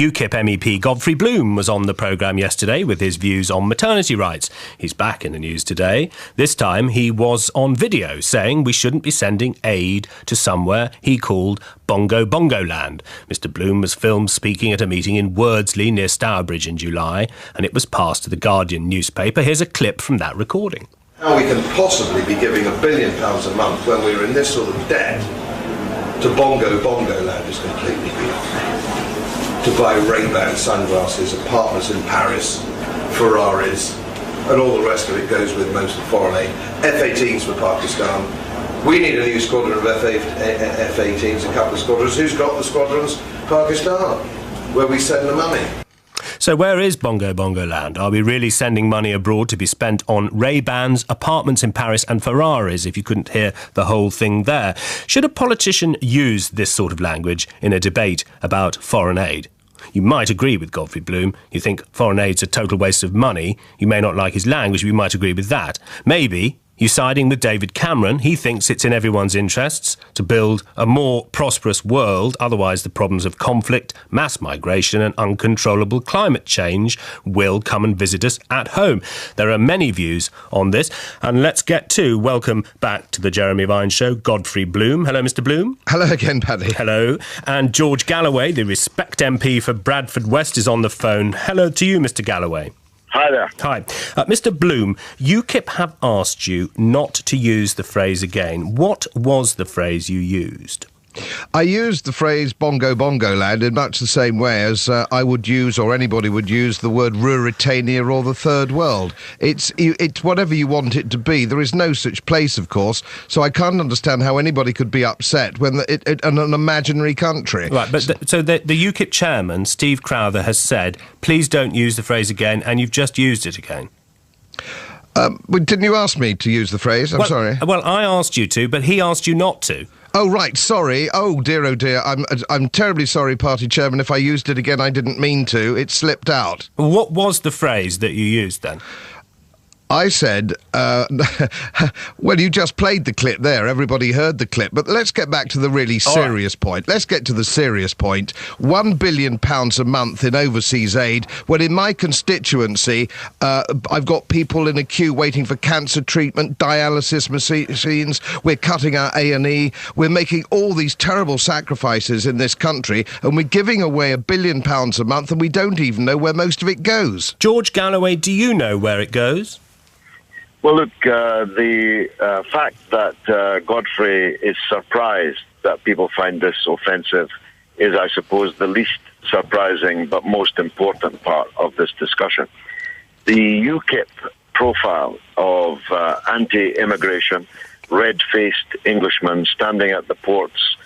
UKIP MEP Godfrey Bloom was on the programme yesterday with his views on maternity rights. He's back in the news today. This time he was on video saying we shouldn't be sending aid to somewhere he called Bongo Bongo Land. Mr Bloom was filmed speaking at a meeting in Wordsley near Stourbridge in July, and it was passed to the Guardian newspaper. Here's a clip from that recording. How we can possibly be giving £1 billion a month when we're in this sort of debt to Bongo Bongo Land is completely beyond me. To buy Ray-Ban sunglasses, apartments in Paris, Ferraris, and all the rest of it goes with most of foreign aid. F-18s for Pakistan. We need a new squadron of F-18s, a couple of squadrons. Who's got the squadrons? Pakistan, where we send the money. So where is Bongo Bongo Land? Are we really sending money abroad to be spent on Ray-Bans, apartments in Paris and Ferraris, if you couldn't hear the whole thing there? Should a politician use this sort of language in a debate about foreign aid? You might agree with Godfrey Bloom. You think foreign aid's a total waste of money. You may not like his language, but you might agree with that. Maybe you're siding with David Cameron. He thinks it's in everyone's interests to build a more prosperous world. Otherwise, the problems of conflict, mass migration and uncontrollable climate change will come and visit us at home. There are many views on this. And let's get to welcome back to the Jeremy Vine Show, Godfrey Bloom. Hello, Mr Bloom. Hello again, Paddy. Hello. And George Galloway, the Respect MP for Bradford West, is on the phone. Hello to you, Mr Galloway. Hi there. Hi. Mr Bloom, UKIP have asked you not to use the phrase again. What was the phrase you used? I used the phrase Bongo Bongo Land in much the same way as I would use, or anybody would use, the word Ruritania or the Third World. It's whatever you want it to be. There is no such place, of course, so I can't understand how anybody could be upset when an imaginary country. Right, but the UKIP chairman, Steve Crowther, has said, please don't use the phrase again, and you've just used it again. Didn't you ask me to use the phrase? I'm sorry. Well, I asked you to, but he asked you not to. Oh, right, sorry. Oh, dear, oh, dear. I'm terribly sorry, Party Chairman. If I used it again, I didn't mean to. It slipped out. What was the phrase that you used then? I said, well, you just played the clip there. Everybody heard the clip. But let's get back to the really serious point. Let's get to the serious point. £1 billion a month in overseas aid, when in my constituency, I've got people in a queue waiting for cancer treatment, dialysis machines. We're cutting our A&E. We're making all these terrible sacrifices in this country, and we're giving away £1 billion a month, and we don't even know where most of it goes. George Galloway, do you know where it goes? Well, look, the fact that Godfrey is surprised that people find this offensive is, I suppose, the least surprising but most important part of this discussion. The UKIP profile of anti-immigration, red-faced Englishmen standing at the ports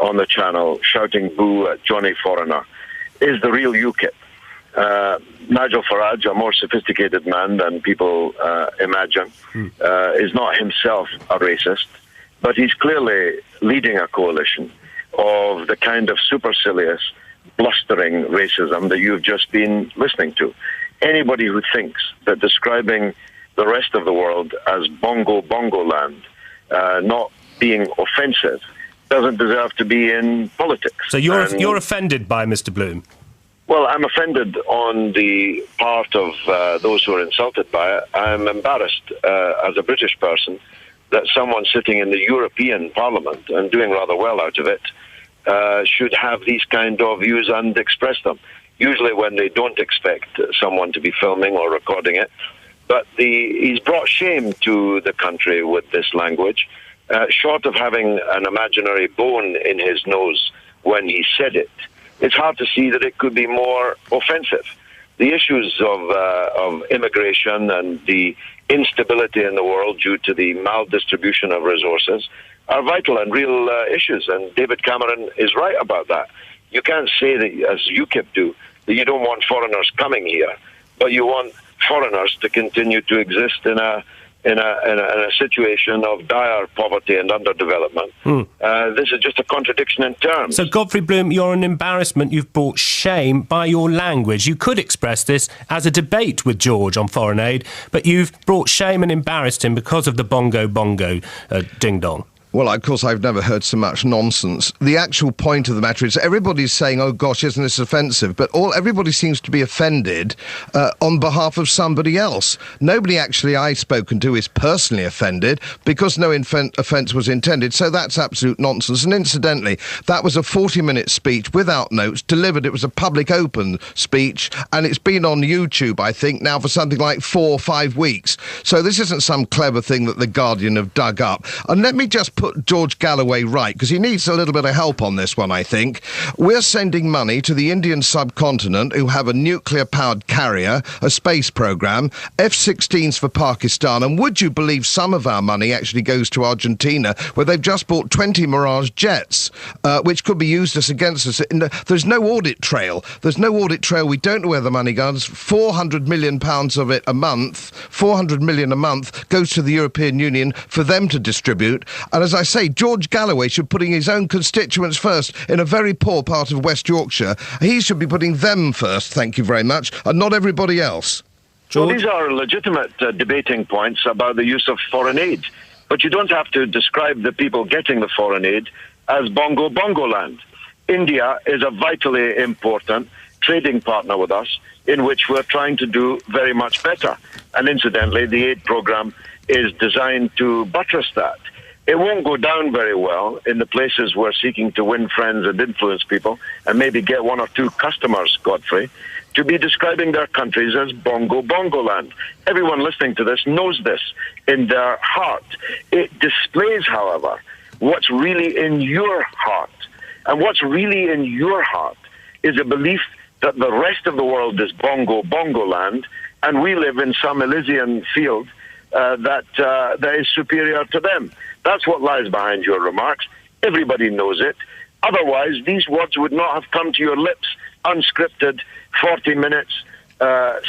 on the Channel shouting boo at Johnny Foreigner is the real UKIP. Nigel Farage, a more sophisticated man than people imagine, is not himself a racist, but he's clearly leading a coalition of the kind of supercilious, blustering racism that you've just been listening to. Anybody who thinks that describing the rest of the world as Bongo Bongo Land, not being offensive, doesn't deserve to be in politics. So you're offended by Mr Bloom? Well, I'm offended on the part of those who are insulted by it. I'm embarrassed as a British person that someone sitting in the European Parliament and doing rather well out of it should have these kind of views and express them, usually when they don't expect someone to be filming or recording it. But he's brought shame to the country with this language, short of having an imaginary bone in his nose when he said it. It's hard to see that it could be more offensive. The issues of immigration and the instability in the world due to the maldistribution of resources are vital and real issues, and David Cameron is right about that. You can't say that, as UKIP do, that you don't want foreigners coming here, but you want foreigners to continue to exist in a situation of dire poverty and underdevelopment. This is just a contradiction in terms. So, Godfrey Bloom, you're an embarrassment. You've brought shame by your language. You could express this as a debate with George on foreign aid, but you've brought shame and embarrassed him because of the Bongo Bongo ding-dong. Well, of course, I've never heard so much nonsense. The actual point of the matter is everybody's saying, oh, gosh, isn't this offensive? But everybody seems to be offended on behalf of somebody else. Nobody actually I've spoken to is personally offended because no offence was intended, so that's absolute nonsense. And incidentally, that was a 40-minute speech without notes, delivered. It was a public open speech, and it's been on YouTube, I think, now for something like 4 or 5 weeks. So this isn't some clever thing that The Guardian have dug up. And let me just put George Galloway right, because he needs a little bit of help on this one, I think. We're sending money to the Indian subcontinent, who have a nuclear-powered carrier, a space programme, F-16s for Pakistan, and would you believe some of our money actually goes to Argentina, where they've just bought 20 Mirage jets, which could be used against us. There's no audit trail. There's no audit trail. We don't know where the money goes. £400 million of it a month, 400 million a month, goes to the European Union for them to distribute. And as I say, George Galloway should be putting his own constituents first in a very poor part of West Yorkshire. He should be putting them first, thank you very much, and not everybody else. Well, these are legitimate debating points about the use of foreign aid. But you don't have to describe the people getting the foreign aid as bongo land. India is a vitally important trading partner with us, in which we're trying to do very much better. And incidentally, the aid program is designed to buttress that. It won't go down very well in the places we're seeking to win friends and influence people and maybe get 1 or 2 customers, Godfrey, to be describing their countries as bongo land. Everyone listening to this knows this in their heart. It displays, however, what's really in your heart. And what's really in your heart is a belief that the rest of the world is bongo land, and we live in some Elysian field that is superior to them. That's what lies behind your remarks. Everybody knows it. Otherwise, these words would not have come to your lips, unscripted, 40 minutes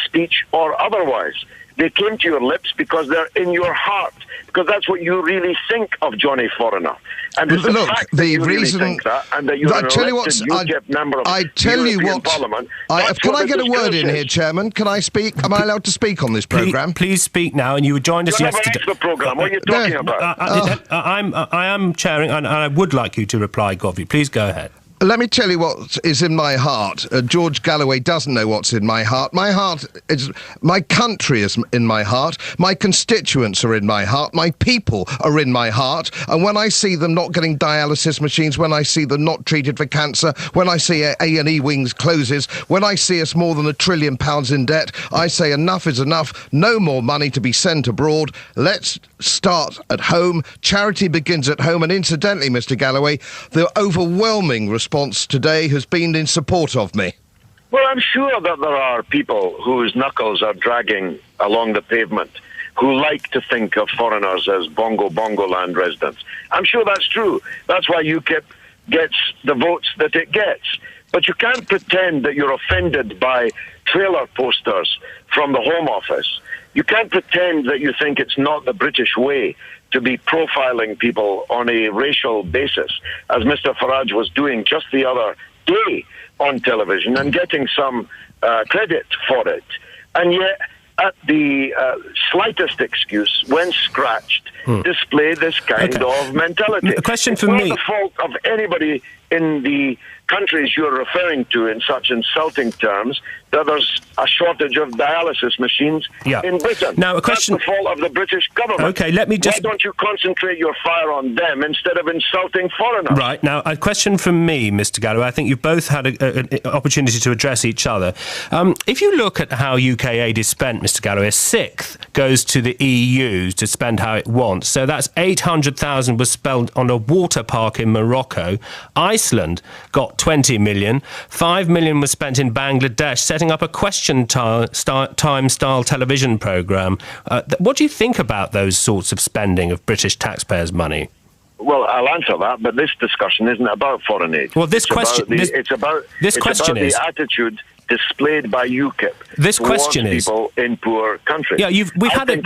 speech or otherwise. They came to your lips because they're in your heart, because that's what you really think of Johnny Foreigner. And it's the fact that you really think that, and that you're an elected UKIP member of European Parliament. Can I get a word in here, Chairman? Can I speak? Am I allowed to speak on this programme? Please speak now, and you joined us yesterday. The programme. What are you talking about? I am chairing, and I would like you to reply, Godfrey. Please go ahead. Let me tell you what is in my heart. George Galloway doesn't know what's in my heart. My country is in my heart. My constituents are in my heart. My people are in my heart. And when I see them not getting dialysis machines, when I see them not treated for cancer, when I see A&E wings closes, when I see us more than £1 trillion in debt, I say enough is enough. No more money to be sent abroad. Let's start at home. Charity begins at home. And incidentally, Mr. Galloway, the overwhelming response today has been in support of me. Well, I'm sure that there are people whose knuckles are dragging along the pavement who like to think of foreigners as bongo land residents. I'm sure that's true. That's why UKIP gets the votes that it gets. But you can't pretend that you're offended by trailer posters from the Home Office. You can't pretend that you think it's not the British way to be profiling people on a racial basis, as Mr. Farage was doing just the other day on television and getting some credit for it. And yet, at the slightest excuse, when scratched, display this kind of mentality. A question for me. me. It's not the fault of anybody in the countries you're referring to in such insulting terms that there's a shortage of dialysis machines in Britain. Now, a question. That's the fault of the British government. Okay, let me just. Why don't you concentrate your fire on them instead of insulting foreigners? Right. Now, a question from me, Mr. Galloway. I think you've both had an opportunity to address each other. If you look at how UK aid is spent, Mr. Galloway, a sixth goes to the EU to spend how it wants. So that's 800,000 was spent on a water park in Morocco. Iceland got 20 million. 5 million was spent in Bangladesh, setting up a question time style television programme. What do you think about those sorts of spending of British taxpayers' money? Well, I'll answer that, but this discussion isn't about foreign aid. Well, it's about the attitude displayed by UKIP. This question is people in poor countries. Yeah, I think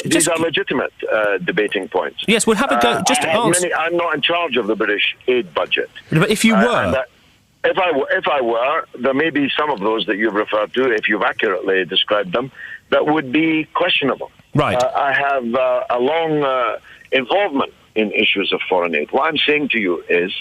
these are legitimate debating points. Yes, we'll have a go. I'm not in charge of the British aid budget. But if you were. If I were, there may be some of those that you've referred to, if you've accurately described them, that would be questionable. Right. I have a long involvement in issues of foreign aid. What I'm saying to you is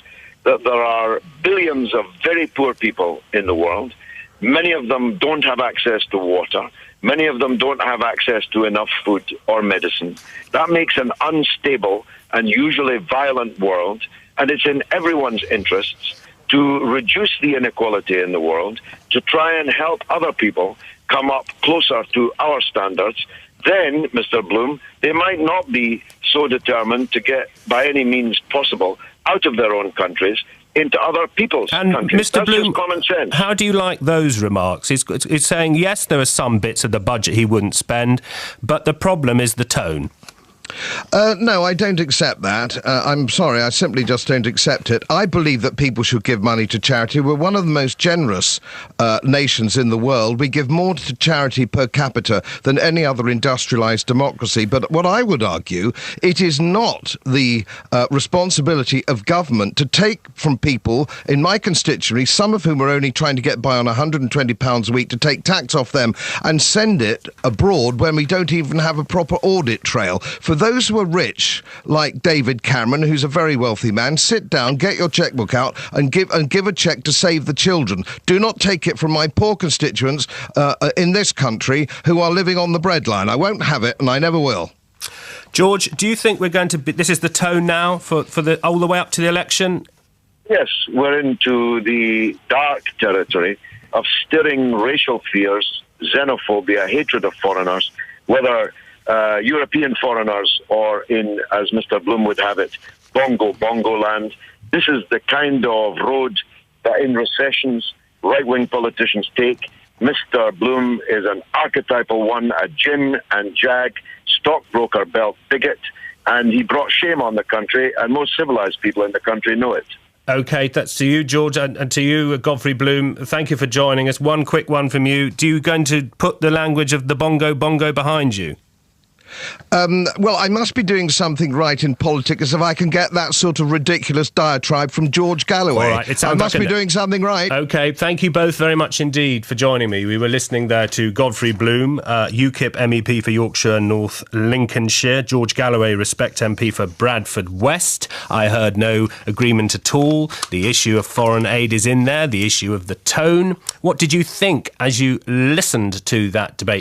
that there are billions of very poor people in the world. Many of them don't have access to water. Many of them don't have access to enough food or medicine. That makes an unstable and usually violent world, and it's in everyone's interests to reduce the inequality in the world, to try and help other people come up closer to our standards. Then, Mr. Bloom, they might not be so determined to get, by any means possible, out of their own countries into other people's countries. Mr. That's Bloom, just common sense. How do you like those remarks? He's saying, yes, there are some bits of the budget he wouldn't spend, but the problem is the tone. No, I don't accept that. I'm sorry, I simply just don't accept it. I believe that people should give money to charity. We're one of the most generous nations in the world. We give more to charity per capita than any other industrialised democracy. But what I would argue, it is not the responsibility of government to take from people in my constituency, some of whom are only trying to get by on £120 a week, to take tax off them and send it abroad when we don't even have a proper audit trail. For those who are rich, like David Cameron, who's a very wealthy man, sit down, get your chequebook out and give a cheque to save the children. Do not take it from my poor constituents in this country who are living on the breadline. I won't have it, and I never will. George, do you think we're going to be... This is the tone now for the all the way up to the election? Yes, we're into the dark territory of stirring racial fears, xenophobia, hatred of foreigners, whether European foreigners or in, as Mr. Bloom would have it, Bongo land. This is the kind of road that in recessions right-wing politicians take. Mr. Bloom is an archetypal one, a Jim and Jag stockbroker belt bigot, and he brought shame on the country, and most civilised people in the country know it. OK, that's to you, George, and to you, Godfrey Bloom. Thank you for joining us. One quick one from you. Do you going to put the language of the bongo behind you? Well, I must be doing something right in politics if I can get that sort of ridiculous diatribe from George Galloway. All right, I must be doing something right. OK, thank you both very much indeed for joining me. We were listening there to Godfrey Bloom, UKIP MEP for Yorkshire and North Lincolnshire, George Galloway, Respect MP for Bradford West. I heard no agreement at all. The issue of foreign aid is in there, the issue of the tone. What did you think as you listened to that debate?